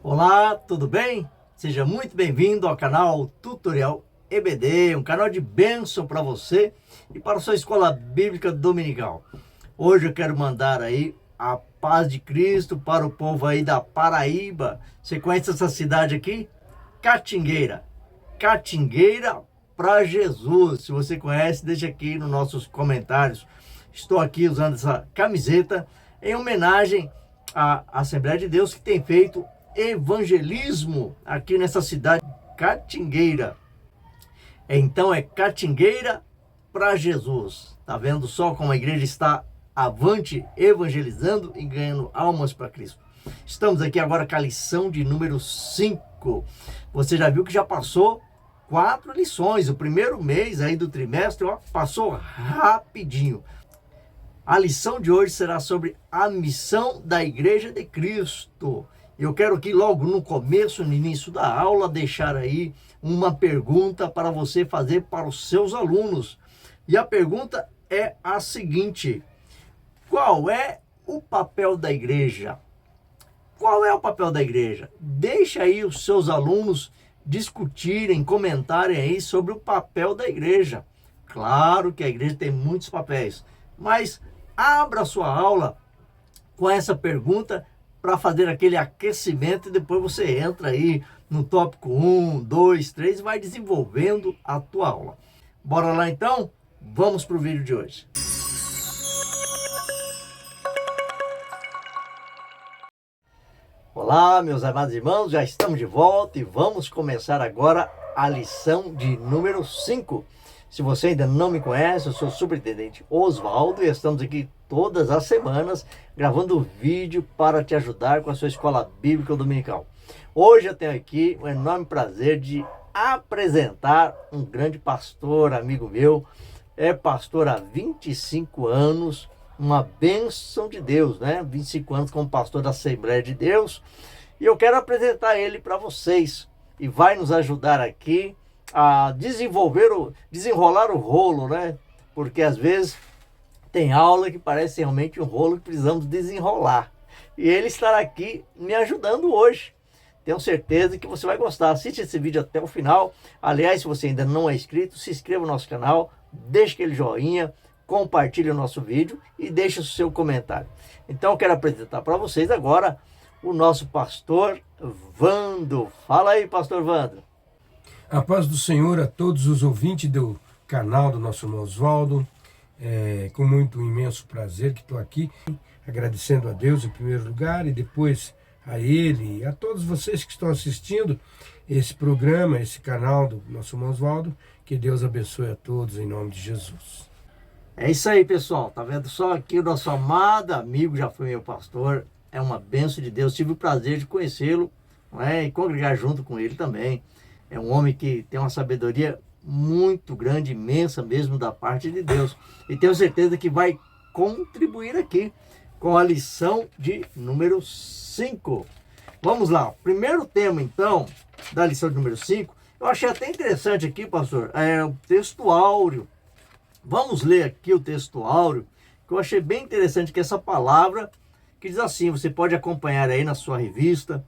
Olá, tudo bem? Seja muito bem-vindo ao canal Tutorial EBD, um canal de bênção para você e para a sua escola bíblica dominical. Hoje eu quero mandar aí a paz de Cristo para o povo aí da Paraíba. Você conhece essa cidade aqui? Catingueira. Catingueira para Jesus. Se você conhece, deixa aqui nos nossos comentários. Estou aqui usando essa camiseta em homenagem à Assembleia de Deus que tem feito evangelismo aqui nessa cidade Catingueira. Então é Catingueira para Jesus. Tá vendo só como a igreja está avante evangelizando e ganhando almas para Cristo. Estamos aqui agora com a lição de número 5. Você já viu que já passou 4 lições. O primeiro mês aí do trimestre, ó, passou rapidinho. A lição de hoje será sobre a missão da Igreja de Cristo. Eu quero aqui logo no começo, no início da aula, deixar aí uma pergunta para você fazer para os seus alunos. E a pergunta é a seguinte: qual é o papel da igreja? Qual é o papel da igreja? Deixa aí os seus alunos discutirem, comentarem aí sobre o papel da igreja. Claro que a igreja tem muitos papéis, mas abra a sua aula com essa pergunta para fazer aquele aquecimento e depois você entra aí no tópico 1, 2, 3 e vai desenvolvendo a tua aula. Bora lá então? Vamos para o vídeo de hoje. Olá, meus amados irmãos, já estamos de volta e vamos começar agora a lição de número 5. Se você ainda não me conhece, eu sou o Superintendente Oswaldo e estamos aqui todas as semanas gravando vídeo para te ajudar com a sua escola bíblica dominical. Hoje eu tenho aqui um enorme prazer de apresentar um grande pastor, amigo meu, é pastor há 25 anos, uma bênção de Deus, né? 25 anos como pastor da Assembleia de Deus, e eu quero apresentar ele para vocês e vai nos ajudar aqui a desenrolar o rolo, né? Porque às vezes tem aula que parece realmente um rolo que precisamos desenrolar. E ele estará aqui me ajudando hoje. Tenho certeza que você vai gostar. Assiste esse vídeo até o final. Aliás, se você ainda não é inscrito, se inscreva no nosso canal, deixe aquele joinha, compartilhe o nosso vídeo e deixe o seu comentário. Então eu quero apresentar para vocês agora o nosso pastor Vando. Fala aí, pastor Vando. A paz do Senhor a todos os ouvintes do canal do nosso irmão Oswaldo. Com muito imenso prazer que estou aqui, agradecendo a Deus em primeiro lugar e depois a Ele e a todos vocês que estão assistindo esse programa, esse canal do nosso irmão Oswaldo. Que Deus abençoe a todos em nome de Jesus. É isso aí, pessoal. Tá vendo só aqui o nosso amado amigo, já foi meu pastor, é uma bênção de Deus. Tive o prazer de conhecê-lo, né, e congregar junto com ele também. É um homem que tem uma sabedoria muito grande, imensa mesmo da parte de Deus. E tenho certeza que vai contribuir aqui com a lição de número 5. Vamos lá. Primeiro tema, então, da lição de número 5. Eu achei até interessante aqui, pastor, o texto áureo. Vamos ler aqui o texto áureo, que eu achei bem interessante, que essa palavra que diz assim, você pode acompanhar aí na sua revista.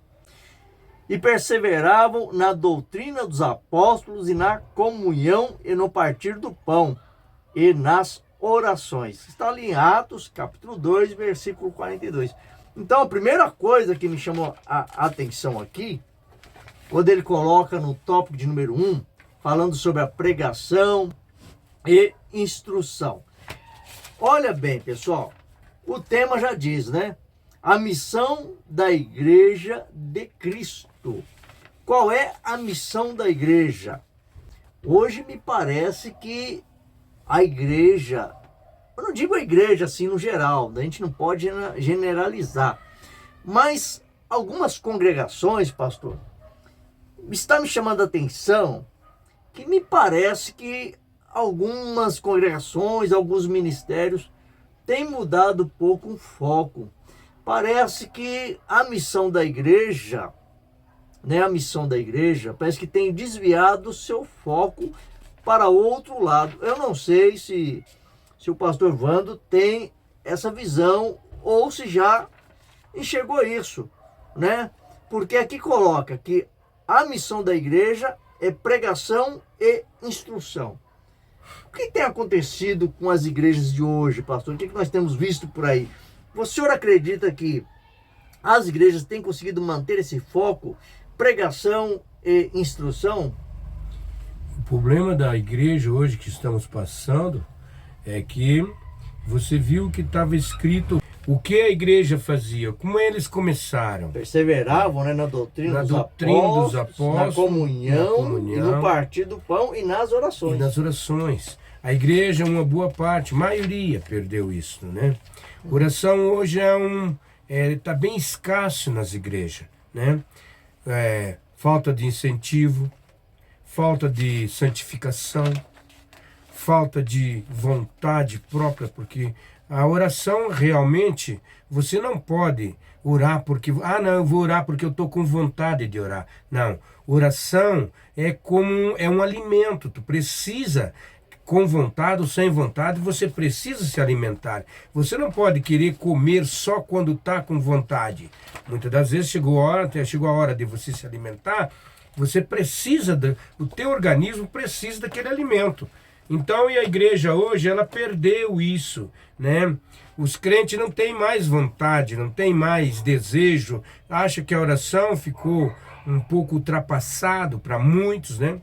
E perseveravam na doutrina dos apóstolos e na comunhão e no partir do pão e nas orações. Está ali em Atos, capítulo 2, versículo 42. Então, a primeira coisa que me chamou a atenção aqui, quando ele coloca no tópico de número 1, falando sobre a pregação e instrução. Olha bem, pessoal, o tema já diz, né? A missão da Igreja de Cristo. Qual é a missão da igreja? Hoje me parece que a igreja, eu não digo a igreja assim no geral, a gente não pode generalizar, mas algumas congregações, pastor, está me chamando a atenção que me parece que algumas congregações, alguns ministérios têm mudado um pouco o foco. Parece que a missão da igreja, né, parece que tem desviado o seu foco para outro lado. Eu não sei se o pastor Vando tem essa visão ou se já enxergou isso, né? Porque aqui coloca que a missão da igreja é pregação e instrução. O que tem acontecido com as igrejas de hoje, pastor? O que nós temos visto por aí? O senhor acredita que as igrejas têm conseguido manter esse foco, pregação e instrução? O problema da igreja hoje que estamos passando é que você viu que estava escrito o que a igreja fazia, como eles começaram. Perseveravam, né, na doutrina dos apóstolos, na comunhão, e no partir do pão e nas orações. E nas orações. A igreja, uma boa parte, maioria perdeu isso, né? Oração hoje tá bem escasso nas igrejas, né? Falta de incentivo, falta de santificação, falta de vontade própria, porque a oração realmente, você não pode orar porque, não, eu vou orar porque eu estou com vontade de orar. Não, oração é um alimento, tu precisa, com vontade ou sem vontade, você precisa se alimentar. Você não pode querer comer só quando está com vontade. Muitas das vezes chegou a hora de você se alimentar, você precisa, o teu organismo precisa daquele alimento. Então, e a igreja hoje, ela perdeu isso, né? Os crentes não têm mais vontade, não têm mais desejo, acha que a oração ficou um pouco ultrapassado para muitos, né?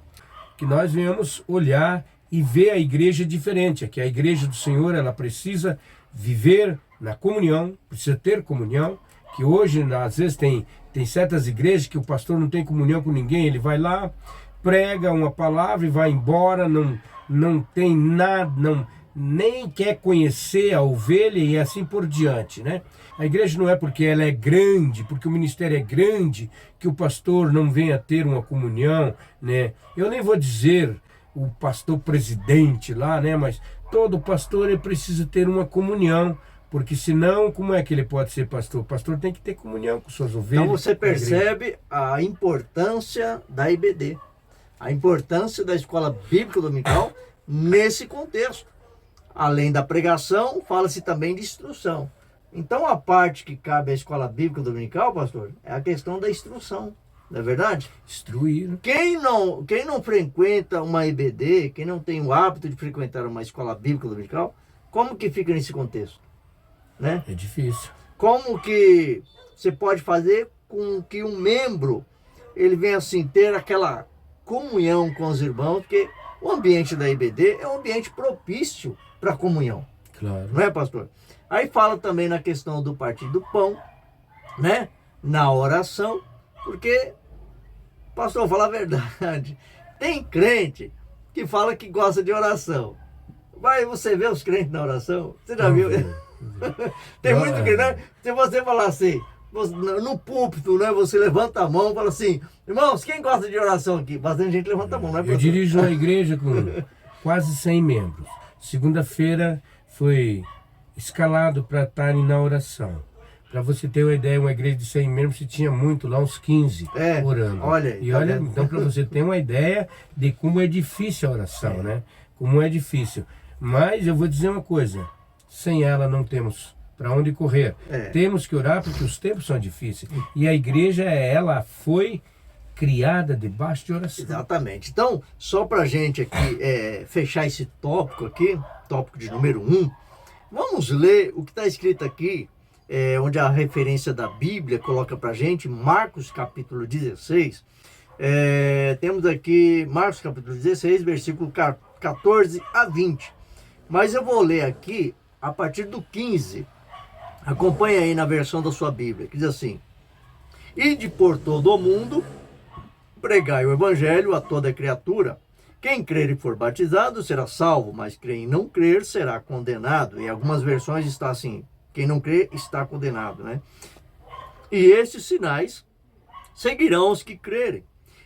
Que nós venhamos olhar e ver a igreja diferente, que a igreja do Senhor, ela precisa viver na comunhão, precisa ter comunhão, que hoje, às vezes, tem certas igrejas que o pastor não tem comunhão com ninguém, ele vai lá, prega uma palavra e vai embora, não tem nada, nem quer conhecer a ovelha e assim por diante, né? A igreja não é porque ela é grande, porque o ministério é grande, que o pastor não venha ter uma comunhão, né? Eu nem vou dizer o pastor presidente lá, né? Mas todo pastor ele precisa ter uma comunhão, porque senão, como é que ele pode ser pastor? O pastor tem que ter comunhão com suas ovelhas. Então você percebe a importância da IBD, a importância da escola bíblica dominical nesse contexto. Além da pregação, fala-se também de instrução. Então a parte que cabe à escola bíblica dominical, pastor, é a questão da instrução, não é verdade? Instruir. Quem não frequenta uma IBD, quem não tem o hábito de frequentar uma escola bíblica dominical, como que fica nesse contexto? Né? É difícil. Como que você pode fazer com que um membro ele venha assim ter aquela comunhão com os irmãos, porque o ambiente da IBD é um ambiente propício para a comunhão. Claro. Não é, pastor? Aí fala também na questão do partir do pão, né? Na oração, porque, pastor, fala a verdade, tem crente que fala que gosta de oração. Vai você vê os crentes na oração? Você já viu? Tem muito crente, né? Se você falar assim, no púlpito, né? Você levanta a mão e fala assim, irmãos, quem gosta de oração aqui? Bastante gente levanta a mão, né? Eu dirijo uma igreja com quase 100 membros. Segunda-feira foi escalado para estarem na oração. Para você ter uma ideia, uma igreja de 100 membros, você tinha muito lá, uns 15 orando. Olha, e olha, então para você ter uma ideia de como é difícil a oração, né? Como é difícil. Mas eu vou dizer uma coisa, sem ela não temos para onde correr. Temos que orar porque os tempos são difíceis. E a igreja, ela foi criada debaixo de oração. Exatamente. Então, só para a gente aqui fechar esse tópico aqui, tópico de número 1, vamos ler o que está escrito aqui, onde a referência da Bíblia coloca para a gente, Marcos capítulo 16. Temos aqui Marcos capítulo 16, versículo 14 a 20. Mas eu vou ler aqui a partir do 15. Acompanha aí na versão da sua Bíblia, que diz assim: Ide por todo o mundo, pregai o evangelho a toda criatura. Quem crer e for batizado será salvo, mas quem não crer será condenado. Em algumas versões está assim, quem não crer está condenado, né? E estes sinais seguirão os que crerem.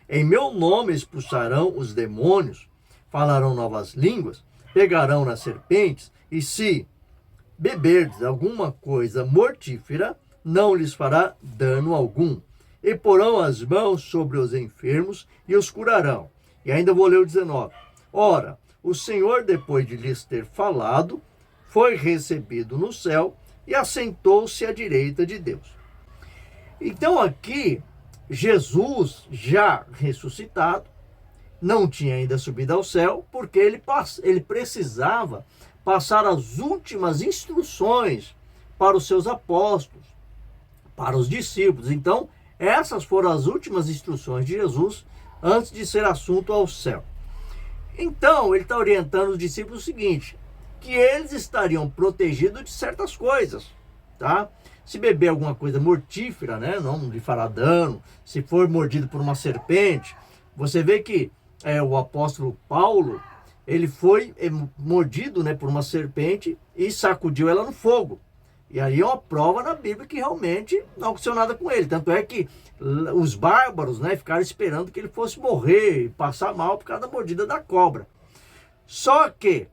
Em meu nome expulsarão os demônios, falarão novas línguas, pegarão nas serpentes, e se beberdes alguma coisa mortífera, não lhes fará dano algum. E porão as mãos sobre os enfermos e os curarão. E ainda vou ler o 19. Ora, o Senhor, depois de lhes ter falado, foi recebido no céu e assentou-se à direita de Deus. Então aqui Jesus, já ressuscitado, não tinha ainda subido ao céu, porque ele precisava passar as últimas instruções para os seus apóstolos, para os discípulos. Então, essas foram as últimas instruções de Jesus antes de ser assunto ao céu. Então, ele está orientando os discípulos o seguinte, que eles estariam protegidos de certas coisas, tá? Se beber alguma coisa mortífera, né, não lhe fará dano. Se for mordido por uma serpente, você vê que o apóstolo Paulo, ele foi mordido, né, por uma serpente e sacudiu ela no fogo. E aí é uma prova na Bíblia que realmente não aconteceu nada com ele. Tanto é que os bárbaros, né, ficaram esperando que ele fosse morrer e passar mal por causa da mordida da cobra. Só que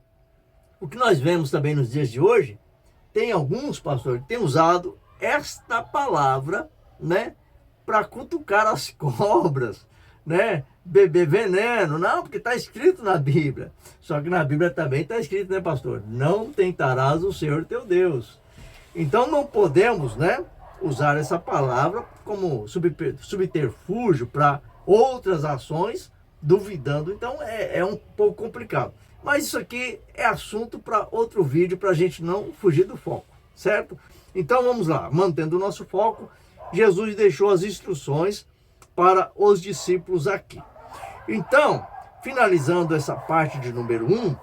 o que nós vemos também nos dias de hoje, tem alguns pastores que têm usado esta palavra, né, para cutucar as cobras, né, beber veneno. Não, porque está escrito na Bíblia. Só que na Bíblia também está escrito, né, pastor? Não tentarás o Senhor teu Deus. Então não podemos, né, usar essa palavra como subterfúgio para outras ações, duvidando. Então é um pouco complicado. Mas isso aqui é assunto para outro vídeo, para a gente não fugir do foco, certo? Então vamos lá, mantendo o nosso foco, Jesus deixou as instruções para os discípulos aqui. Então, finalizando essa parte de número 1,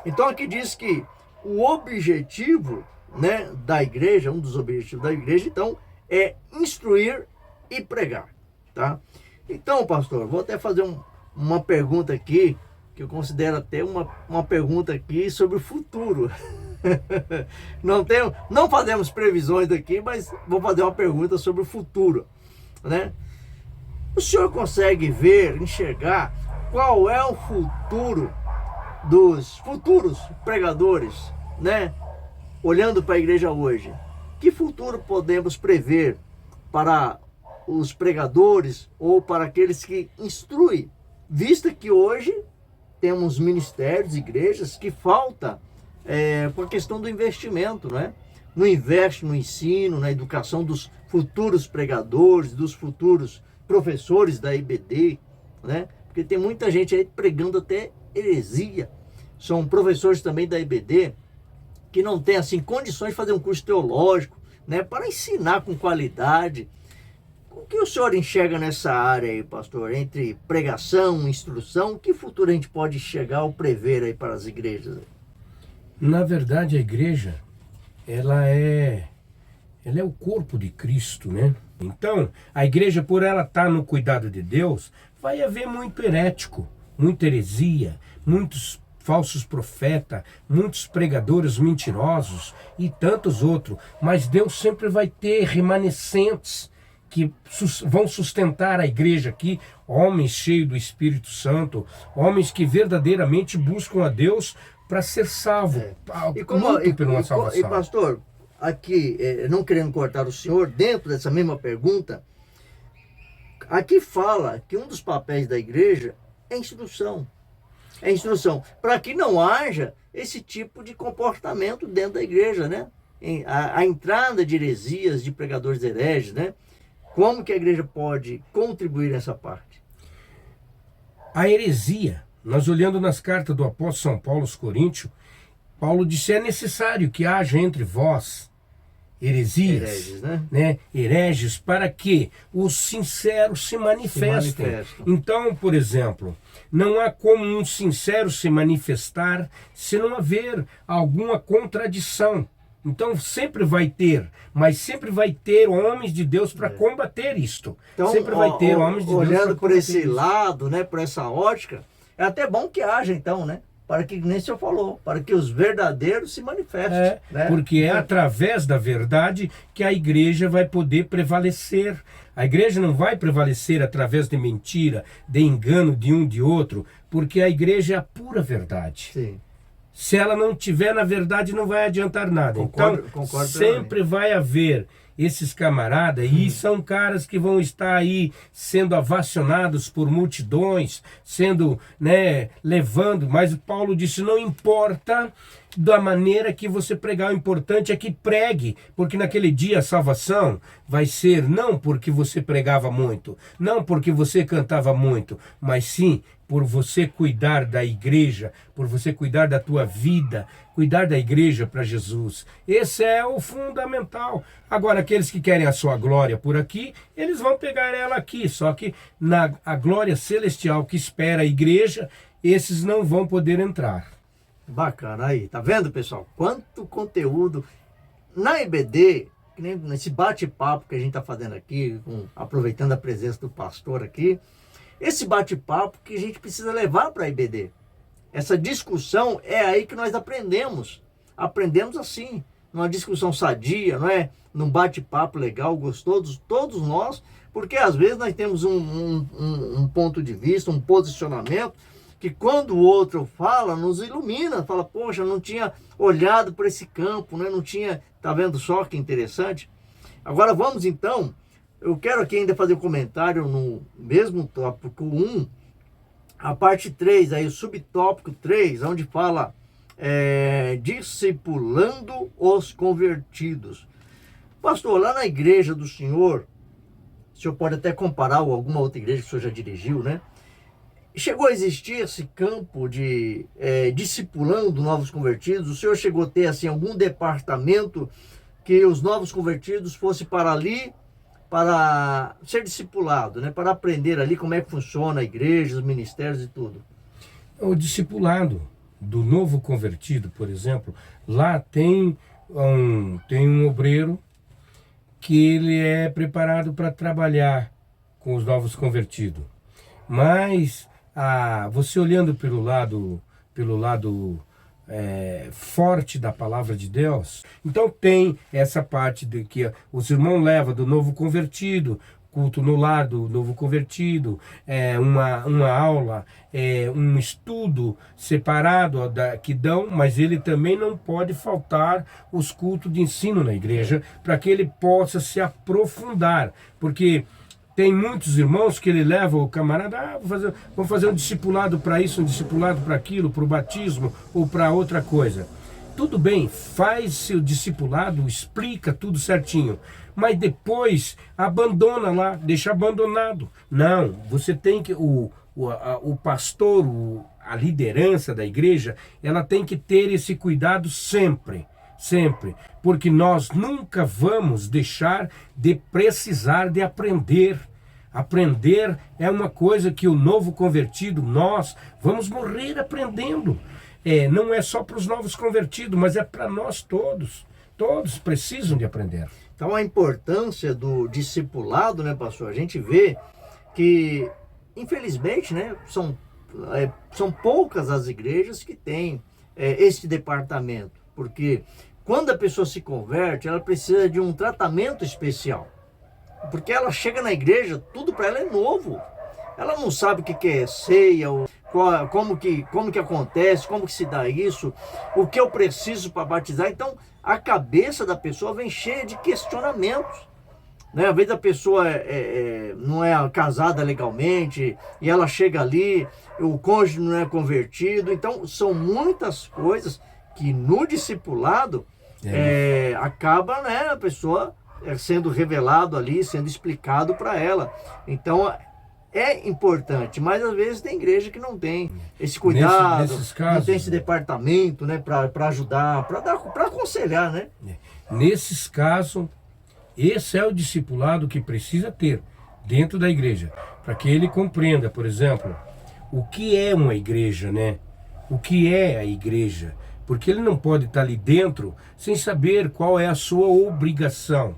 então aqui diz que o objetivo, né, da igreja, um dos objetivos da igreja, então, é instruir e pregar, tá? Então, pastor, vou até fazer uma pergunta aqui, que eu considero até uma pergunta aqui sobre o futuro. Não fazemos previsões aqui, mas vou fazer uma pergunta sobre o futuro, né? O senhor consegue enxergar qual é o futuro dos futuros pregadores, né? Olhando para a igreja hoje, que futuro podemos prever para os pregadores ou para aqueles que instruem, visto que hoje temos ministérios, igrejas, que falta com a questão do investimento, né? Não investe no ensino, na educação dos futuros pregadores, dos futuros professores da IBD, né? Porque tem muita gente aí pregando até heresia. São professores também da IBD que não tem assim condições de fazer um curso teológico, né, para ensinar com qualidade. O que o senhor enxerga nessa área aí, pastor? Entre pregação, instrução, que futuro a gente pode chegar ou prever aí para as igrejas? Na verdade, a igreja, ela é o corpo de Cristo, né? Então, a igreja, por ela estar no cuidado de Deus, vai haver muito herético, muita heresia, muitos falsos profetas, muitos pregadores mentirosos e tantos outros. Mas Deus sempre vai ter remanescentes que vão sustentar a igreja aqui, homens cheios do Espírito Santo, homens que verdadeiramente buscam a Deus para ser salvo, pela salvação. E pastor, aqui, não querendo cortar o senhor, dentro dessa mesma pergunta, aqui fala que um dos papéis da igreja é instrução. É instrução, para que não haja esse tipo de comportamento dentro da igreja, né? A entrada de heresias, de pregadores hereges, né? Como que a igreja pode contribuir nessa parte? A heresia, nós olhando nas cartas do apóstolo São Paulo aos Coríntios, Paulo disse: é necessário que haja entre vós heresias, hereges, para que os sinceros se manifestem. Então, por exemplo, não há como um sincero se manifestar se não haver alguma contradição. Então sempre vai ter, mas sempre vai ter homens de Deus para combater isto. Então, sempre vai ter homens de Deus. Olhando por esse lado, né, por essa ótica, é até bom que haja então, né? Para que, nem o senhor falou, para que os verdadeiros se manifestem. Né? Porque é através da verdade que a igreja vai poder prevalecer. A igreja não vai prevalecer através de mentira, de engano de um de outro, porque a igreja é a pura verdade. Sim. Se ela não tiver na verdade, não vai adiantar nada. Concordo sempre vai haver esses camaradas, e são caras que vão estar aí sendo ovacionados por multidões, sendo, né, levando, mas Paulo disse, não importa da maneira que você pregar, o importante é que pregue, porque naquele dia a salvação vai ser não porque você pregava muito, não porque você cantava muito, mas sim por você cuidar da igreja, por você cuidar da tua vida, cuidar da igreja para Jesus. Esse é o fundamental. Agora, aqueles que querem a sua glória por aqui, eles vão pegar ela aqui, só que a glória celestial que espera a igreja, esses não vão poder entrar. Bacana aí, tá vendo, pessoal? Quanto conteúdo na IBD, que nem nesse bate-papo que a gente tá fazendo aqui, aproveitando a presença do pastor aqui, esse bate-papo que a gente precisa levar para a IBD. Essa discussão é aí que nós aprendemos. Aprendemos assim, numa discussão sadia, não é? Num bate-papo legal, gostoso, todos nós, porque às vezes nós temos um ponto de vista, um posicionamento, que quando o outro fala, nos ilumina, fala, poxa, não tinha olhado para esse campo, né? Não tinha, tá vendo só que interessante? Agora vamos então, eu quero aqui ainda fazer um comentário no mesmo tópico 1, a parte 3, aí o subtópico 3, onde fala discipulando os convertidos. Pastor, lá na igreja do senhor, o senhor pode até comparar ou alguma outra igreja que o senhor já dirigiu, né? Chegou a existir esse campo de discipulando novos convertidos? O senhor chegou a ter assim, algum departamento que os novos convertidos fossem para ali para ser discipulado, né? Para aprender ali como é que funciona a igreja, os ministérios e tudo? O discipulado do novo convertido, por exemplo, lá tem um obreiro que ele é preparado para trabalhar com os novos convertidos. Mas você olhando pelo lado forte da palavra de Deus, então tem essa parte de que os irmãos levam do novo convertido, culto no lar do novo convertido, uma aula, um estudo separado que dão, mas ele também não pode faltar os cultos de ensino na igreja, para que ele possa se aprofundar, porque tem muitos irmãos que ele leva o camarada, vamos fazer um discipulado para isso, um discipulado para aquilo, para o batismo ou para outra coisa. Tudo bem, faz seu discipulado, explica tudo certinho, mas depois abandona lá, deixa abandonado. Não, você tem que, o pastor, a liderança da igreja, ela tem que ter esse cuidado sempre. Sempre, porque nós nunca vamos deixar de precisar de aprender. Aprender é uma coisa que o novo convertido, nós vamos morrer aprendendo. Não é só para os novos convertidos, mas é para nós todos. Todos precisam de aprender. Então a importância do discipulado, né, pastor? A gente vê que, infelizmente, né, são poucas as igrejas que têm esse departamento, porque quando a pessoa se converte, ela precisa de um tratamento especial. Porque ela chega na igreja, tudo para ela é novo. Ela não sabe o que é ceia, como que acontece, como que se dá isso, o que eu preciso para batizar. Então, a cabeça da pessoa vem cheia de questionamentos. Né? Às vezes a pessoa não é casada legalmente e ela chega ali, o cônjuge não é convertido. Então, são muitas coisas que no discipulado acaba, né, a pessoa sendo revelado ali, sendo explicado para ela. Então é importante, mas às vezes tem igreja que não tem esse cuidado, nesses casos, não tem esse departamento, né, para ajudar, para aconselhar, né? Nesses casos, esse é o discipulado que precisa ter dentro da igreja, para que ele compreenda, por exemplo, o que é uma igreja, né? O que é a igreja? Porque ele não pode estar ali dentro sem saber qual é a sua obrigação,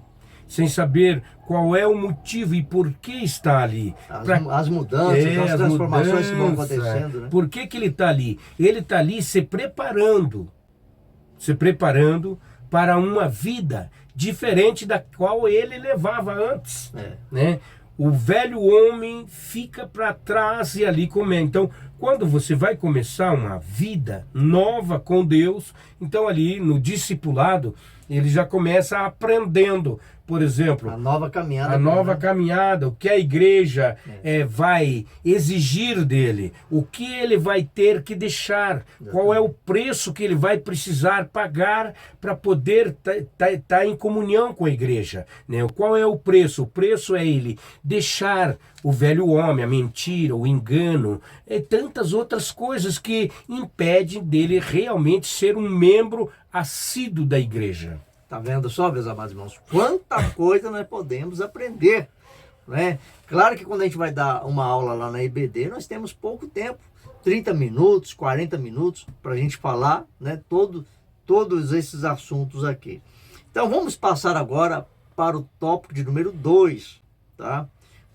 sem saber qual é o motivo e por que está ali. As mudanças, as transformações que vão acontecendo. Né? Por que ele está ali? Ele está ali se preparando para uma vida diferente da qual ele levava antes. Né? O velho homem fica para trás e ali comer. Então, quando você vai começar uma vida nova com Deus, então ali no discipulado, ele já começa aprendendo, por exemplo, A nova caminhada. a nova caminhada, o que a igreja vai exigir dele, o que ele vai ter que deixar, qual é o preço que ele vai precisar pagar para poder estar em comunhão com a igreja, né? Qual é o preço? O preço é ele deixar o velho homem, a mentira, o engano, e tantas outras coisas que impedem dele realmente ser um membro assíduo da igreja. Tá vendo só, meus amados irmãos? Quanta coisa nós podemos aprender, né? Claro que quando a gente vai dar uma aula lá na IBD, nós temos pouco tempo, 30 minutos, 40 minutos, para a gente falar, né, todos esses assuntos aqui. Então vamos passar agora para o tópico de número 2, tá?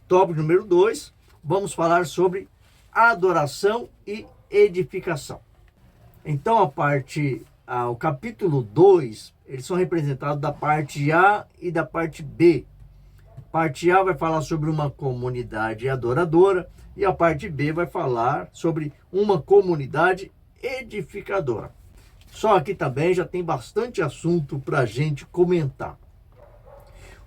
Tópico número 2, vamos falar sobre adoração e edificação. Então o capítulo 2, eles são representados da parte A e da parte B. A parte A vai falar sobre uma comunidade adoradora e a parte B vai falar sobre uma comunidade edificadora. Só aqui também já tem bastante assunto para a gente comentar.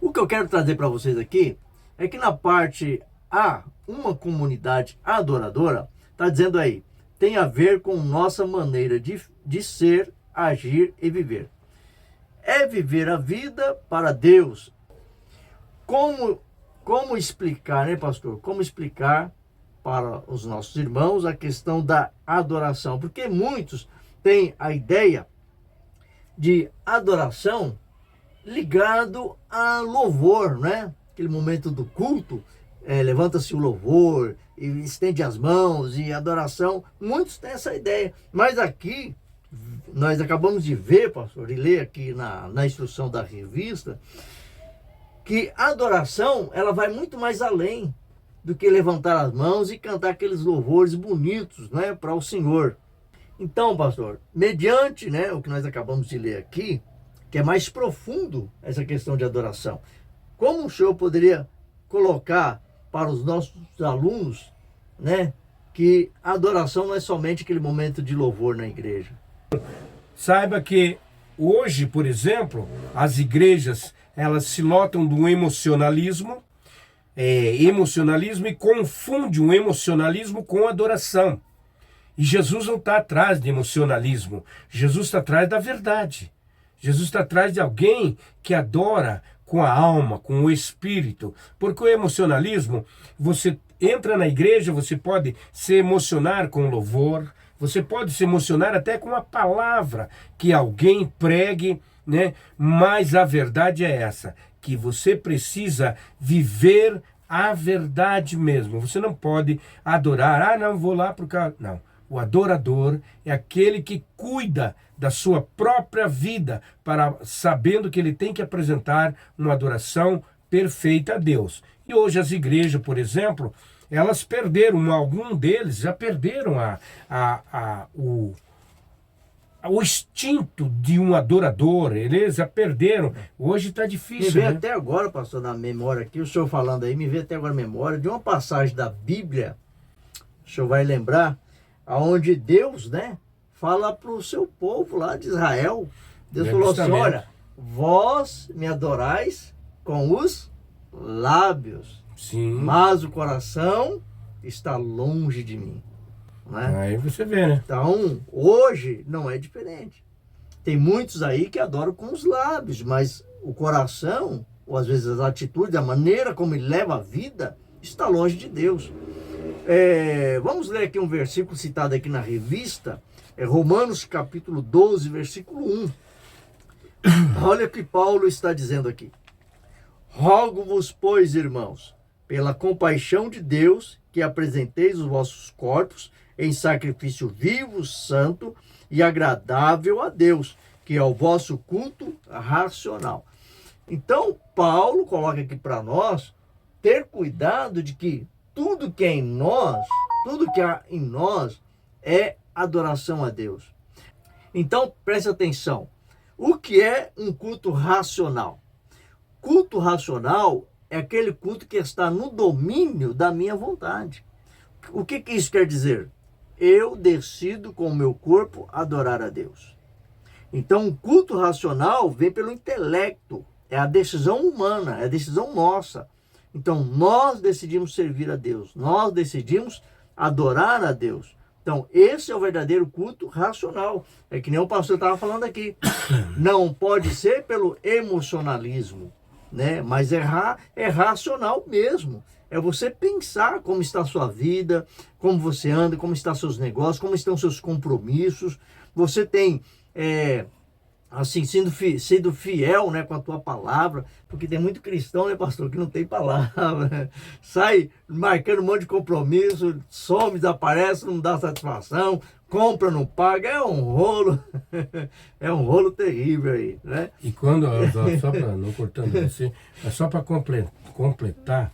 O que eu quero trazer para vocês aqui é que na parte A, uma comunidade adoradora, está dizendo aí, tem a ver com nossa maneira de ser, agir e viver. É viver a vida para Deus. Como explicar, né, pastor? Como explicar para os nossos irmãos a questão da adoração? Porque muitos têm a ideia de adoração ligado a louvor, né? Aquele momento do culto, levanta-se o louvor, e estende as mãos e adoração. Muitos têm essa ideia. Mas aqui, nós acabamos de ver, pastor, e ler aqui na instrução da revista, que a adoração, ela vai muito mais além do que levantar as mãos e cantar aqueles louvores bonitos, né, para o Senhor. Então, pastor, mediante, né, o que nós acabamos de ler aqui, que é mais profundo essa questão de adoração, como o senhor poderia colocar para os nossos alunos, né, que a adoração não é somente aquele momento de louvor na igreja? Saiba que hoje, por exemplo, as igrejas, elas se lotam do emocionalismo e confunde o emocionalismo com adoração. E Jesus não está atrás de emocionalismo, Jesus está atrás da verdade. Jesus está atrás de alguém que adora com a alma, com o espírito. Porque o emocionalismo, você entra na igreja, você pode se emocionar com louvor, você pode se emocionar até com a palavra que alguém pregue, né? Mas a verdade é essa, que você precisa viver a verdade mesmo. Você não pode adorar, não, vou lá para o carro. Não. O adorador é aquele que cuida da sua própria vida, sabendo que ele tem que apresentar uma adoração perfeita a Deus. E hoje as igrejas, por exemplo, elas perderam, algum deles já perderam o instinto de um adorador, eles já perderam. Hoje está difícil. Me veio né? até agora, pastor, na memória aqui, o senhor falando aí, me veio até agora a memória de uma passagem da Bíblia, o senhor vai lembrar, onde Deus, né, fala para o seu povo lá de Israel. Deus falou assim, olha, vós me adorais com os lábios, sim, mas o coração está longe de mim. Né? Aí você vê, né? Então, hoje não é diferente. Tem muitos aí que adoram com os lábios, mas o coração, ou às vezes as atitudes, a maneira como ele leva a vida, está longe de Deus. Vamos ler aqui um versículo citado aqui na revista, Romanos capítulo 12, versículo 1. Olha o que Paulo está dizendo aqui. Rogo-vos, pois, irmãos, pela compaixão de Deus, que apresenteis os vossos corpos em sacrifício vivo, santo e agradável a Deus, que é o vosso culto racional. Então, Paulo coloca aqui para nós ter cuidado de que tudo que é em nós, tudo que há em nós é adoração a Deus. Então, preste atenção. O que é um culto racional? Culto racional é aquele culto que está no domínio da minha vontade. O que isso quer dizer? Eu decido com o meu corpo adorar a Deus. Então, o culto racional vem pelo intelecto, é a decisão humana, é a decisão nossa. Então, nós decidimos servir a Deus, nós decidimos adorar a Deus. Então, esse é o verdadeiro culto racional. É que nem o pastor estava falando aqui. Não pode ser pelo emocionalismo, né? Mas é racional mesmo. É você pensar como está a sua vida, como você anda, como estão seus negócios, como estão seus compromissos. Você tem, assim, sendo fiel, né, com a tua palavra, porque tem muito cristão, né, pastor, que não tem palavra. Sai marcando um monte de compromisso, some, desaparece, não dá satisfação, compra, não paga, é um rolo, é um rolo terrível aí, né? E quando, só para, não cortando você, mas só para completar,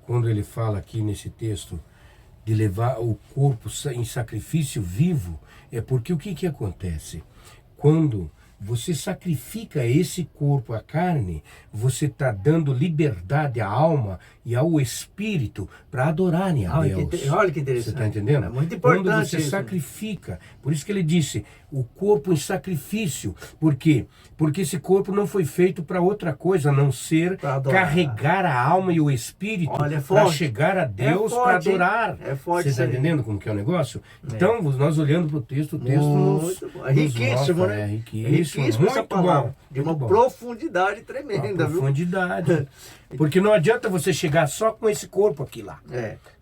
quando ele fala aqui nesse texto de levar o corpo em sacrifício vivo, é porque o que acontece? Quando você sacrifica esse corpo, a carne, você está dando liberdade à alma e ao espírito para adorarem a Deus. Olha que interessante. Você está entendendo? É muito importante. Quando você sacrifica, por isso que ele disse, o corpo em sacrifício. Por quê? Porque esse corpo não foi feito para outra coisa, a não ser carregar a alma e o espírito para chegar a Deus, para adorar. É forte. Você está entendendo como que é o negócio? Então, nós olhando para o texto nos é riquíssimo, né? É riquíssimo, essa palavra, de uma profundidade tremenda, profundidade. Porque não adianta você chegar só com esse corpo aqui lá.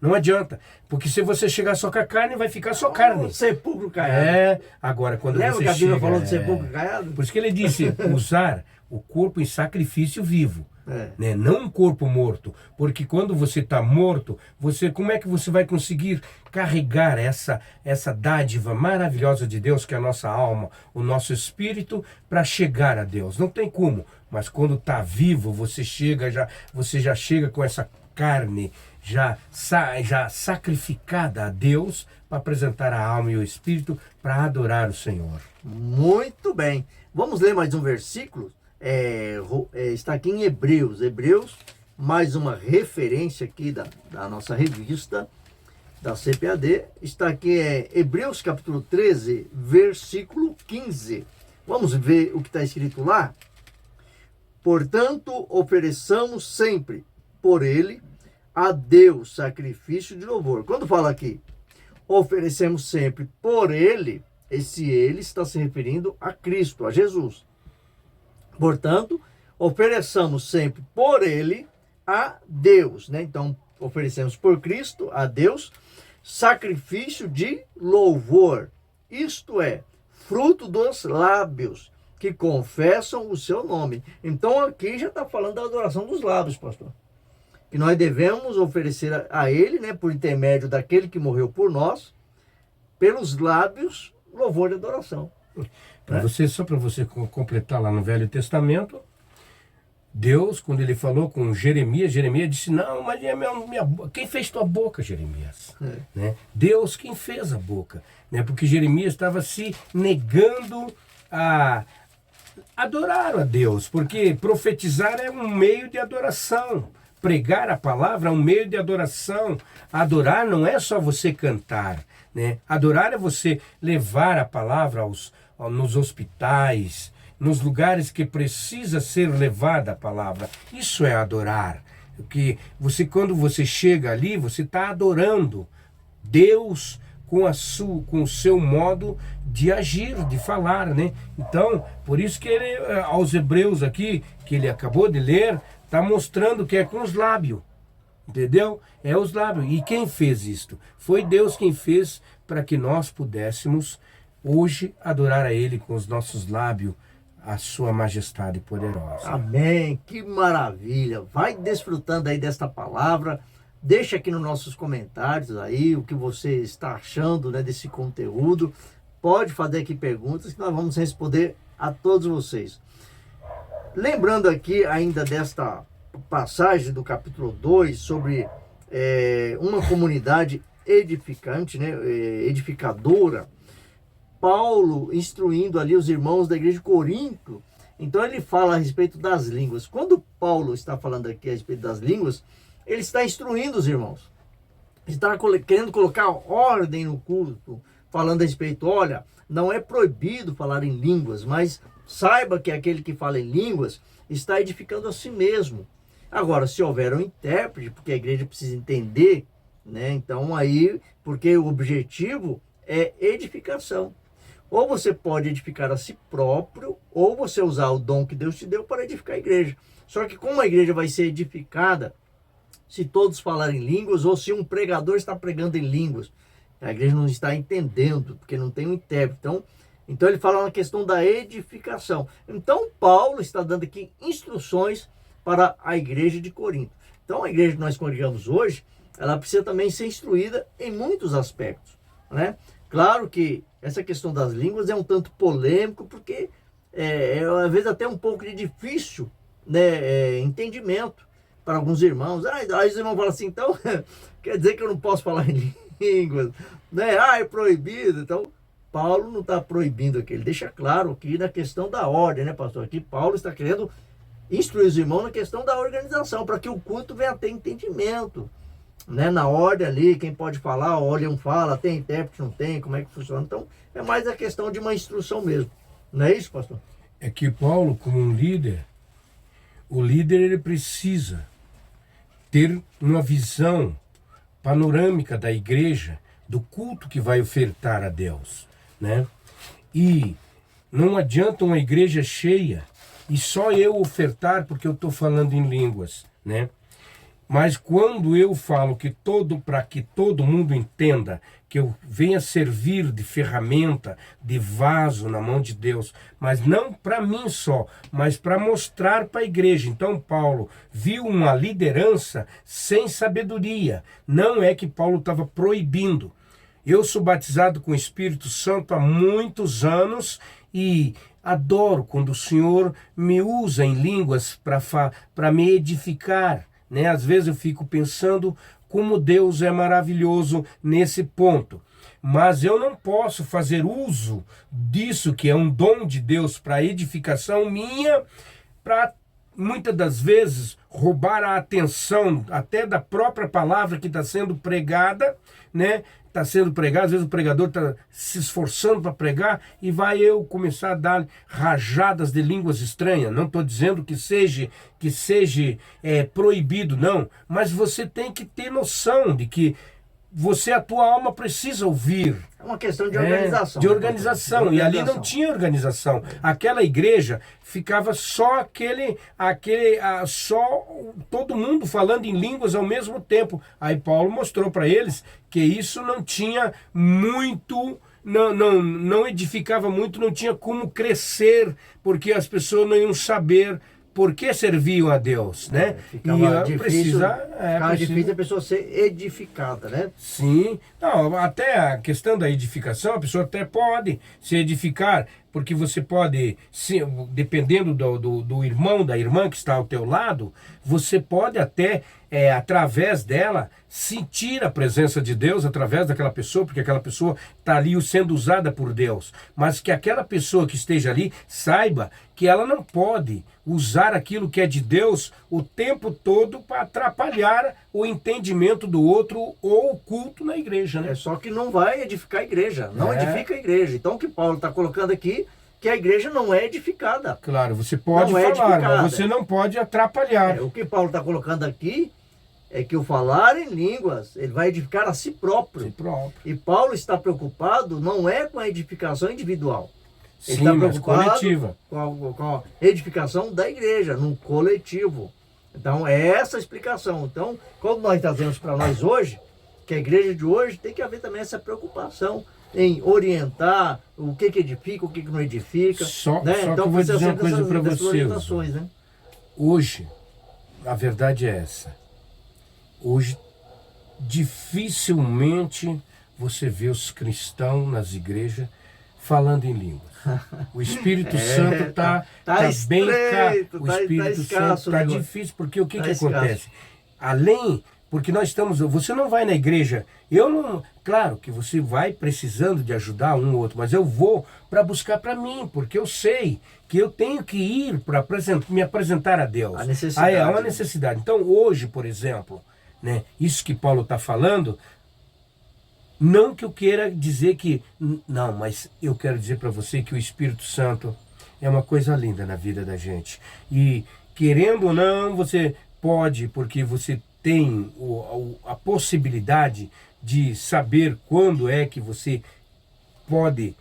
Não adianta. Porque se você chegar só com a carne, vai ficar só carne. Sepulcro caiado. Agora quando Lembra você que a Bíblia chega... falou de sepulcro caiado? Por isso que ele disse, usar o corpo em sacrifício vivo. Né? Não um corpo morto. Porque quando você está morto, como é que você vai conseguir carregar essa dádiva maravilhosa de Deus, que é a nossa alma, o nosso espírito, para chegar a Deus? Não tem como. Mas quando está vivo, você já chega com essa carne já sacrificada a Deus para apresentar a alma e o espírito para adorar o Senhor. Muito bem. Vamos ler mais um versículo? Está aqui em Hebreus, mais uma referência aqui da nossa revista, da CPAD, está aqui Hebreus capítulo 13, versículo 15. Vamos ver o que está escrito lá? Portanto, ofereçamos sempre por ele a Deus sacrifício de louvor. Quando fala aqui, oferecemos sempre por ele, esse ele está se referindo a Cristo, a Jesus. Portanto, ofereçamos sempre por ele a Deus, né? Então, oferecemos por Cristo a Deus sacrifício de louvor. Isto é, fruto dos lábios que confessam o seu nome. Então, aqui já está falando da adoração dos lábios, pastor. Que nós devemos oferecer a ele, né, por intermédio daquele que morreu por nós, pelos lábios, louvor e adoração. Só para você completar lá no Velho Testamento, Deus, quando ele falou com Jeremias disse, não, mas quem fez tua boca, Jeremias? Né? Deus quem fez a boca. Né? Porque Jeremias estava se negando a adorar a Deus, porque profetizar é um meio de adoração. Pregar a palavra é um meio de adoração. Adorar não é só você cantar, né? Adorar é você levar a palavra nos hospitais, nos lugares que precisa ser levada a palavra. Isso é adorar. Porque quando você chega ali, você está adorando Deus com o seu modo de agir, de falar, né? Então, por isso que ele, aos Hebreus aqui, que ele acabou de ler, está mostrando que é com os lábios, entendeu? É os lábios. E quem fez isto? Foi Deus quem fez para que nós pudéssemos hoje adorar a Ele com os nossos lábios, a sua majestade poderosa. Amém, que maravilha. Vai desfrutando aí desta palavra. Deixa aqui nos nossos comentários aí o que você está achando, né, desse conteúdo. Pode fazer aqui perguntas que nós vamos responder a todos vocês. Lembrando aqui ainda desta passagem do capítulo 2 sobre uma comunidade edificante, né, edificadora, Paulo instruindo ali os irmãos da igreja de Corinto. Então ele fala a respeito das línguas. Quando Paulo está falando aqui a respeito das línguas, ele está instruindo os irmãos. Ele está querendo colocar ordem no culto, falando a respeito, olha, não é proibido falar em línguas, mas saiba que aquele que fala em línguas está edificando a si mesmo. Agora, se houver um intérprete, porque a igreja precisa entender, né? Então aí, porque o objetivo é edificação. Ou você pode edificar a si próprio, ou você usar o dom que Deus te deu para edificar a igreja. Só que como a igreja vai ser edificada se todos falarem línguas, ou se um pregador está pregando em línguas, a igreja não está entendendo, porque não tem um intérprete. Então ele fala na questão da edificação. Então Paulo está dando aqui instruções para a igreja de Corinto. Então a igreja que nós congregamos hoje, ela precisa também ser instruída em muitos aspectos, né? Claro que essa questão das línguas é um tanto polêmico, porque às vezes até um pouco de difícil, né, entendimento para alguns irmãos. Aí os irmãos falam assim, então quer dizer que eu não posso falar em línguas, né? É proibido. Então Paulo não está proibindo aqui, ele deixa claro aqui na questão da ordem, né, pastor? Aqui Paulo está querendo instruir os irmãos na questão da organização, para que o culto venha a ter entendimento, né? Na ordem ali, quem pode falar, olha, um fala, tem intérprete, não tem, como é que funciona. Então é mais a questão de uma instrução mesmo, não é isso, pastor? É que Paulo, como um líder, o líder ele precisa ter uma visão panorâmica da igreja, do culto que vai ofertar a Deus, né? E não adianta uma igreja cheia e só eu ofertar porque eu estou falando em línguas, né? Mas quando eu falo para que todo mundo entenda que eu venha servir de ferramenta, de vaso na mão de Deus, mas não para mim só, mas para mostrar para a igreja. Então Paulo viu uma liderança sem sabedoria. Não é que Paulo estava proibindo. Eu sou batizado com o Espírito Santo há muitos anos e adoro quando o Senhor me usa em línguas para me edificar, né? Às vezes eu fico pensando como Deus é maravilhoso nesse ponto. Mas eu não posso fazer uso disso, que é um dom de Deus para edificação minha, para muitas das vezes roubar a atenção até da própria palavra que está sendo pregada, né? Está sendo pregado, às vezes o pregador está se esforçando para pregar e vai eu começar a dar rajadas de línguas estranhas. Não estou dizendo que seja proibido, não, mas você tem que ter noção de que a tua alma precisa ouvir. É uma questão de organização. De organização. E ali não tinha organização. Aquela igreja ficava só todo mundo falando em línguas ao mesmo tempo. Aí Paulo mostrou para eles que isso não tinha muito, não edificava muito, não tinha como crescer, porque as pessoas não iam saber por que serviam a Deus, né? Ficava difícil a pessoa ser edificada, né? Sim. Não, até a questão da edificação, a pessoa até pode se edificar, porque você pode, dependendo do irmão, da irmã que está ao teu lado, você pode até, através dela, sentir a presença de Deus através daquela pessoa, porque aquela pessoa está ali sendo usada por Deus. Mas que aquela pessoa que esteja ali saiba que ela não pode usar aquilo que é de Deus o tempo todo para atrapalhar o entendimento do outro ou o culto na igreja, né? Só que não vai edificar a igreja, não edifica a igreja. Então o que Paulo está colocando aqui, que a igreja não é edificada. Claro, você pode falar, mas você não pode atrapalhar. O que Paulo está colocando aqui é que o falar em línguas, ele vai edificar a si próprio. E Paulo está preocupado não é com a edificação individual. Ele está preocupado coletiva. Com a edificação da igreja, num coletivo. Então é essa a explicação. Então, quando nós trazemos para nós hoje, que a igreja de hoje tem que haver também essa preocupação em orientar o que edifica, o que não edifica. Só então, que eu vou dizer uma coisa para você. Né? Hoje, a verdade é essa. Hoje, dificilmente você vê os cristãos nas igrejas falando em línguas. O Espírito Santo está bem caro. O Espírito Santo está difícil, porque o que acontece? Além, porque nós estamos, você não vai na igreja, claro que você vai precisando de ajudar um ou outro, mas eu vou para buscar para mim, porque eu sei que eu tenho que ir para me apresentar a Deus. Há uma necessidade. Então hoje, por exemplo, né, isso que Paulo está falando, Não que eu queira dizer que... Não, mas eu quero dizer para você que o Espírito Santo é uma coisa linda na vida da gente. E querendo ou não, você pode, porque você tem a possibilidade de saber quando é que você pode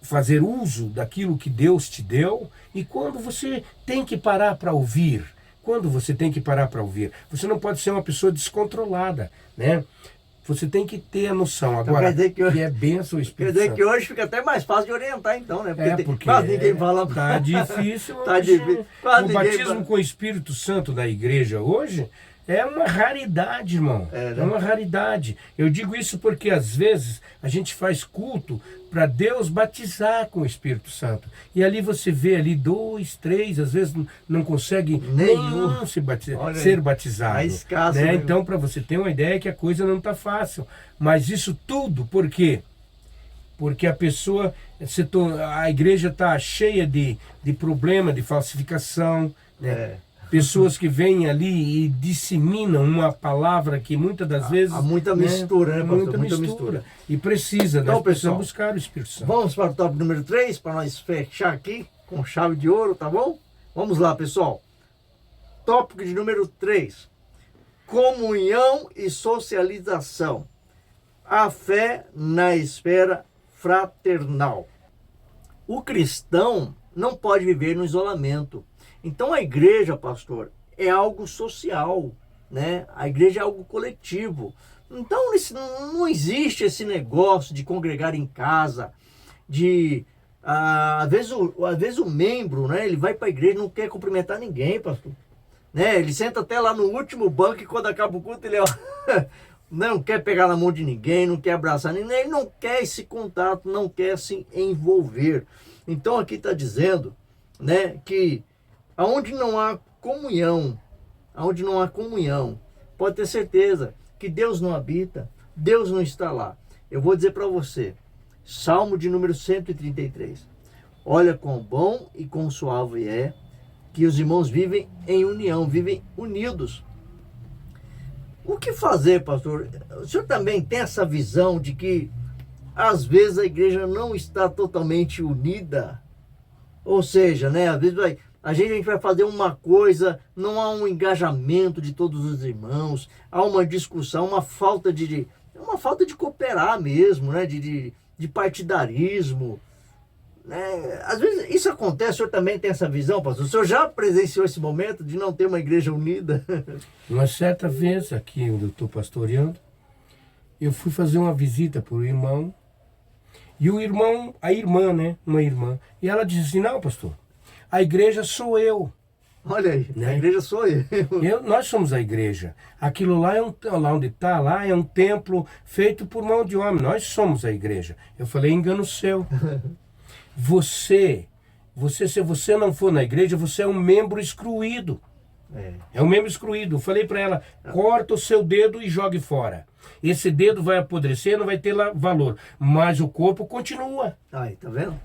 fazer uso daquilo que Deus te deu e quando você tem que parar para ouvir. Quando você tem que parar para ouvir. Você não pode ser uma pessoa descontrolada, né? Você tem que ter a noção agora quer dizer que é bênção o Espírito Quer dizer Santo. que hoje fica até mais fácil de orientar, então, né? Porque quase ninguém fala. Tá difícil. Tá difícil. Quase O batismo com o Espírito Santo da igreja hoje é uma raridade, irmão. Né? É uma raridade. Eu digo isso porque às vezes a gente faz culto para Deus batizar com o Espírito Santo. E ali você vê ali 2, 3, às vezes não consegue nenhum ser batizado. É escasso, né? Então, para você ter uma ideia que a coisa não está fácil. Mas isso tudo por quê? Porque a pessoa, a igreja está cheia de problema, de falsificação, né? Pessoas que vêm ali e disseminam uma palavra que muitas das vezes... Há muita mistura, né, pastor? Muita mistura. E precisa, então, nós precisamos buscar o Espírito Santo. Vamos para o tópico número 3, para nós fechar aqui com chave de ouro, tá bom? Vamos lá, pessoal. Tópico de número 3. Comunhão e socialização. A fé na esfera fraternal. O cristão não pode viver no isolamento. Então a igreja, pastor, é algo social, né? A igreja é algo coletivo. Então não existe esse negócio de congregar em casa, de... às vezes o membro, né? Ele vai para a igreja e não quer cumprimentar ninguém, pastor. Né? Ele senta até lá no último banco e quando acaba o culto ele não quer pegar na mão de ninguém, não quer abraçar ninguém, ele não quer esse contato, não quer se envolver. Então aqui está dizendo, né, que aonde não há comunhão, pode ter certeza que Deus não habita, Deus não está lá. Eu vou dizer para você, Salmo de número 133. Olha quão bom e quão suave é que os irmãos vivem em união, vivem unidos. O que fazer, pastor? O senhor também tem essa visão de que às vezes a igreja não está totalmente unida? Ou seja, né, às vezes a gente vai fazer uma coisa, não há um engajamento de todos os irmãos, há uma discussão, uma falta de cooperar mesmo, né, de partidarismo. Né? Às vezes isso acontece, o senhor também tem essa visão, pastor? O senhor já presenciou esse momento de não ter uma igreja unida? Uma certa vez, aqui onde eu estou pastoreando, eu fui fazer uma visita para o irmão, e a irmã, né, uma irmã, e ela disse assim, não, pastor, a igreja sou eu. Olha aí, né? A igreja sou eu. Nós somos a igreja. Aquilo lá, lá onde está, lá é um templo feito por mão de homem. Nós somos a igreja. Eu falei, engano seu. Se você não for na igreja, você é um membro excluído. É um membro excluído. Eu falei para ela, corta o seu dedo e jogue fora. Esse dedo vai apodrecer, não vai ter valor. Mas o corpo continua. Aí, tá vendo?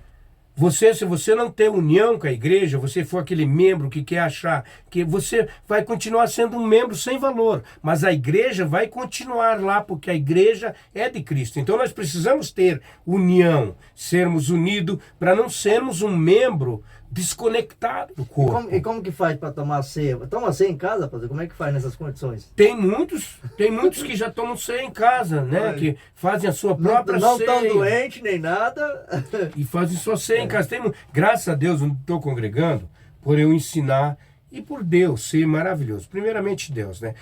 Se você não ter união com a igreja, você for aquele membro que quer achar que você vai continuar sendo um membro sem valor, mas a igreja vai continuar lá, porque a igreja é de Cristo. Então nós precisamos ter união, sermos unidos para não sermos um membro desconectado do corpo. E como que faz para tomar ceia? Toma ceia em casa, pastor? Como é que faz nessas condições? Tem muitos que já tomam ceia em casa, né? Que fazem a sua própria ceia. Não estão doentes nem nada. E fazem sua ceia em casa. Graças a Deus, eu não estou congregando por eu ensinar e por Deus ser maravilhoso. Primeiramente Deus, né?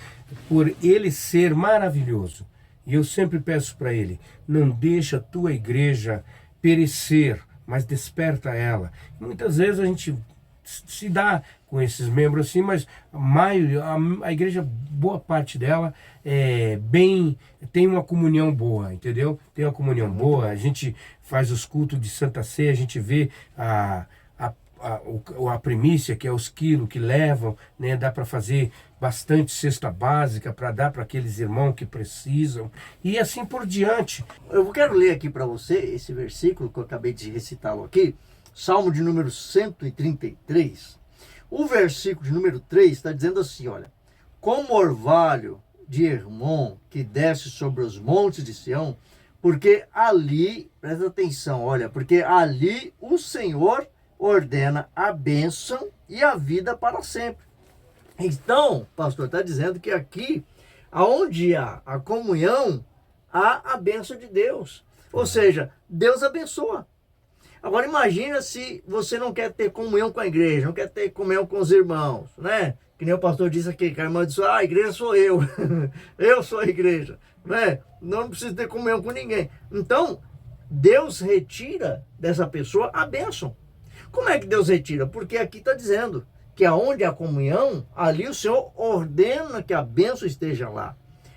Por Ele ser maravilhoso. E eu sempre peço para Ele, não deixa a tua igreja perecer, mas desperta ela. Muitas vezes a gente se dá com esses membros assim, mas a igreja, boa parte dela tem uma comunhão boa, entendeu? Tem uma comunhão boa, a gente faz os cultos de Santa Ceia, a gente vê a primícia, que é os quilos que levam, né? Dá para fazer bastante cesta básica para dar para aqueles irmãos que precisam e assim por diante. Eu quero ler aqui para você esse versículo que eu acabei de recitá-lo aqui, Salmo de número 133. O versículo de número 3 está dizendo assim, olha, como orvalho de Hermon que desce sobre os montes de Sião, Porque ali, presta atenção, olha, porque ali o Senhor ordena a bênção e a vida para sempre. Então, pastor, está dizendo que aqui, aonde há a comunhão, há a bênção de Deus. Ou seja, Deus abençoa. Agora imagina se você não quer ter comunhão com a igreja, não quer ter comunhão com os irmãos, né? Que nem o pastor disse aqui, que a irmã disse, a igreja sou eu, eu sou a igreja, né? Não preciso ter comunhão com ninguém. Então, Deus retira dessa pessoa a bênção. Como é que Deus retira? Porque aqui está dizendo que aonde há comunhão, ali o Senhor ordena que a bênção esteja lá.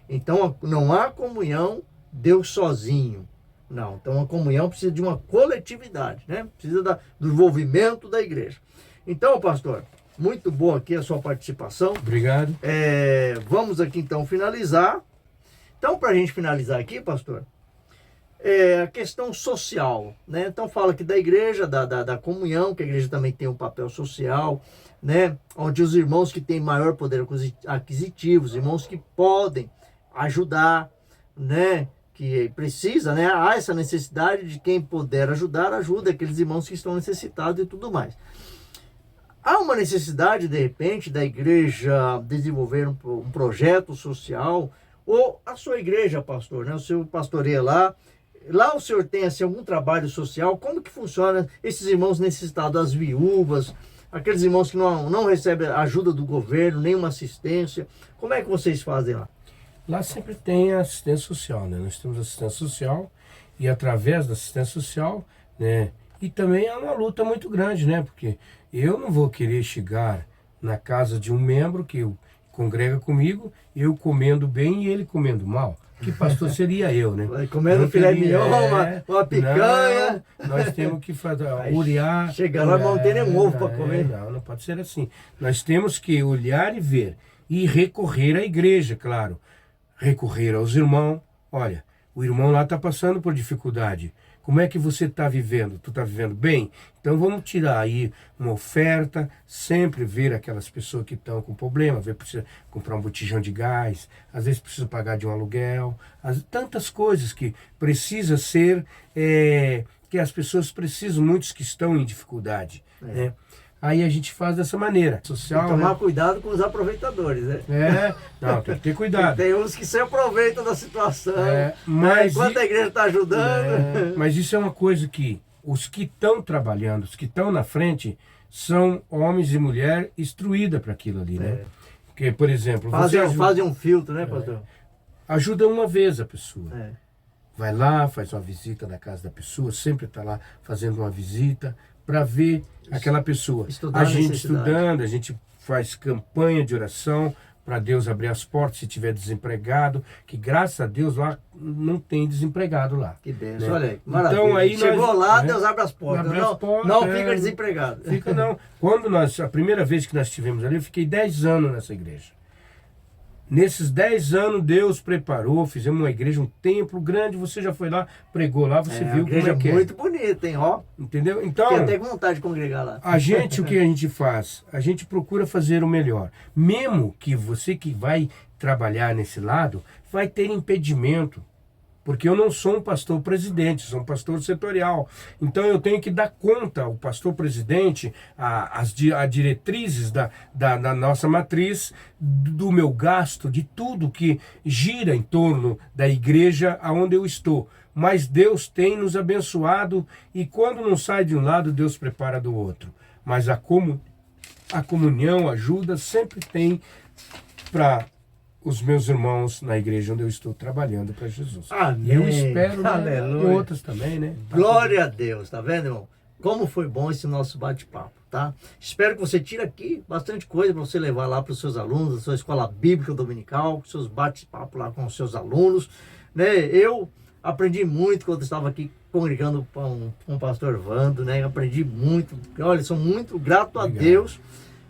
Então, não há comunhão, Deus sozinho. Não, então a comunhão precisa de uma coletividade, né? Precisa do envolvimento da igreja. Então, pastor, muito boa aqui a sua participação. Obrigado. Vamos aqui então finalizar. Então, para a gente finalizar aqui, pastor, a questão social, né? Então fala aqui da igreja, da comunhão, que a igreja também tem um papel social, né? Onde os irmãos que têm maior poder aquisitivo, os irmãos que podem ajudar, né? Que precisa, né? Há essa necessidade de quem puder ajudar, ajuda aqueles irmãos que estão necessitados e tudo mais. Há uma necessidade, de repente, da igreja desenvolver um projeto social, ou a sua igreja, pastor, né? O seu pastoreia lá o senhor tem assim, algum trabalho social? Como que funciona esses irmãos necessitados, as viúvas, aqueles irmãos que não recebem ajuda do governo, nenhuma assistência? Como é que vocês fazem lá? Lá sempre tem assistência social, né? Nós temos assistência social e através da assistência social, né? E também é uma luta muito grande, né? Porque eu não vou querer chegar na casa de um membro que congrega comigo, eu comendo bem e ele comendo mal. Que pastor seria eu, né? Comendo filé mignon, uma picanha. Não, nós temos que fazer, olhar. Chegar lá não tem nenhum ovo para comer. Não pode ser assim. Nós temos que olhar e ver. E recorrer à igreja, claro. Recorrer aos irmãos. Olha, o irmão lá está passando por dificuldade. Como é que você está vivendo? Tu está vivendo bem? Então vamos tirar aí uma oferta, sempre ver aquelas pessoas que estão com problema, ver precisa comprar um botijão de gás, às vezes precisa pagar de um aluguel, tantas coisas que precisa ser, que as pessoas precisam, muitos que estão em dificuldade, né? Aí a gente faz dessa maneira. Social, tem que tomar cuidado com os aproveitadores, né? Não, tem que ter cuidado. Tem uns que se aproveitam da situação, mas enquanto a igreja está ajudando. Mas isso é uma coisa que os que estão trabalhando, os que estão na frente, são homens e mulheres instruídos para aquilo ali, né? Porque, por exemplo... Fazem um filtro, né, pastor? Ajuda uma vez a pessoa. Vai lá, faz uma visita na casa da pessoa, sempre está lá fazendo uma visita para ver aquela pessoa. A gente estudando, a gente faz campanha de oração para Deus abrir as portas se tiver desempregado, que graças a Deus lá não tem desempregado lá. Que bênção, né? Olha aí, maravilha. Então, aí chegou lá, Deus abre as portas. Não fica desempregado. Fica não. A primeira vez que nós estivemos ali, eu fiquei 10 anos nessa igreja. Nesses 10 anos, Deus preparou, fizemos uma igreja, um templo grande, você já foi lá, pregou lá, você viu como é que é. Muito bonita, hein, ó. Entendeu? Então, tem até vontade de congregar lá. O que a gente faz? A gente procura fazer o melhor. Mesmo que você que vai trabalhar nesse lado, vai ter impedimento. Porque eu não sou um pastor presidente, sou um pastor setorial. Então eu tenho que dar conta ao pastor presidente, as diretrizes da nossa matriz, do meu gasto, de tudo que gira em torno da igreja aonde eu estou. Mas Deus tem nos abençoado e quando não sai de um lado, Deus prepara do outro. Mas a comunhão, a ajuda, sempre tem para os meus irmãos na igreja onde eu estou trabalhando para Jesus. Amém. Eu espero, né, e outros também, né? Glória a Deus, tá vendo, irmão? Como foi bom esse nosso bate-papo, tá? Espero que você tire aqui bastante coisa para você levar lá para os seus alunos, da sua escola bíblica dominical, seus bate-papo lá com os seus alunos, né? Eu aprendi muito quando estava aqui congregando com o pastor Vando, né? Aprendi muito. Olha, sou muito grato a Deus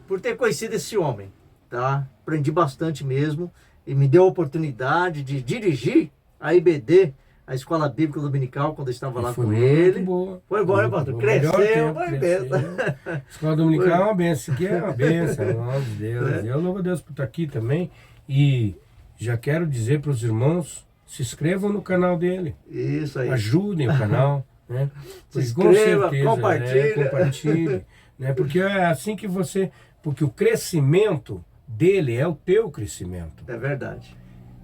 por ter conhecido esse homem, tá? Aprendi bastante mesmo e me deu a oportunidade de dirigir a IBD, a Escola Bíblica Dominical, quando eu estava lá com ele. Boa. Foi bom, né, pastor? Cresceu, foi benção. Escola Dominical é uma benção, aqui é uma benção, em nome de Deus. Eu louvo a Deus por estar aqui também e já quero dizer para os irmãos, se inscrevam no canal dele. Isso aí. Ajudem o canal. Né? Se Porque, inscreva, compartilhe. Compartilhe. Né? Porque é assim que você... Porque o crescimento dele é o teu crescimento. É verdade.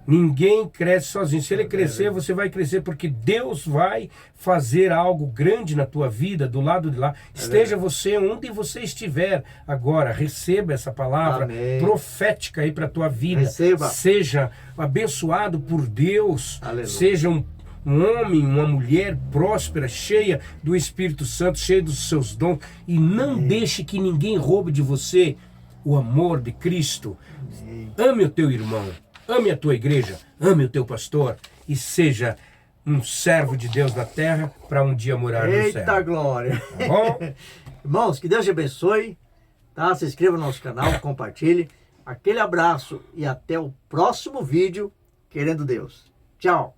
Ninguém cresce sozinho. Se ele crescer, você vai crescer, porque Deus vai fazer algo grande na tua vida, do lado de lá. Esteja você onde você estiver agora. Receba essa palavra profética aí para a tua vida. Receba. Seja abençoado por Deus. Aleluia. Seja um homem, uma mulher próspera, cheia do Espírito Santo, cheia dos seus dons. E não deixe que ninguém roube de você o amor de Cristo. Ame o teu irmão. Ame a tua igreja, ame o teu pastor e seja um servo de Deus na terra para um dia morar no céu. Eita glória! Tá bom? Irmãos, que Deus te abençoe, tá? Se inscreva no nosso canal, compartilhe. Aquele abraço e até o próximo vídeo, querendo Deus. Tchau!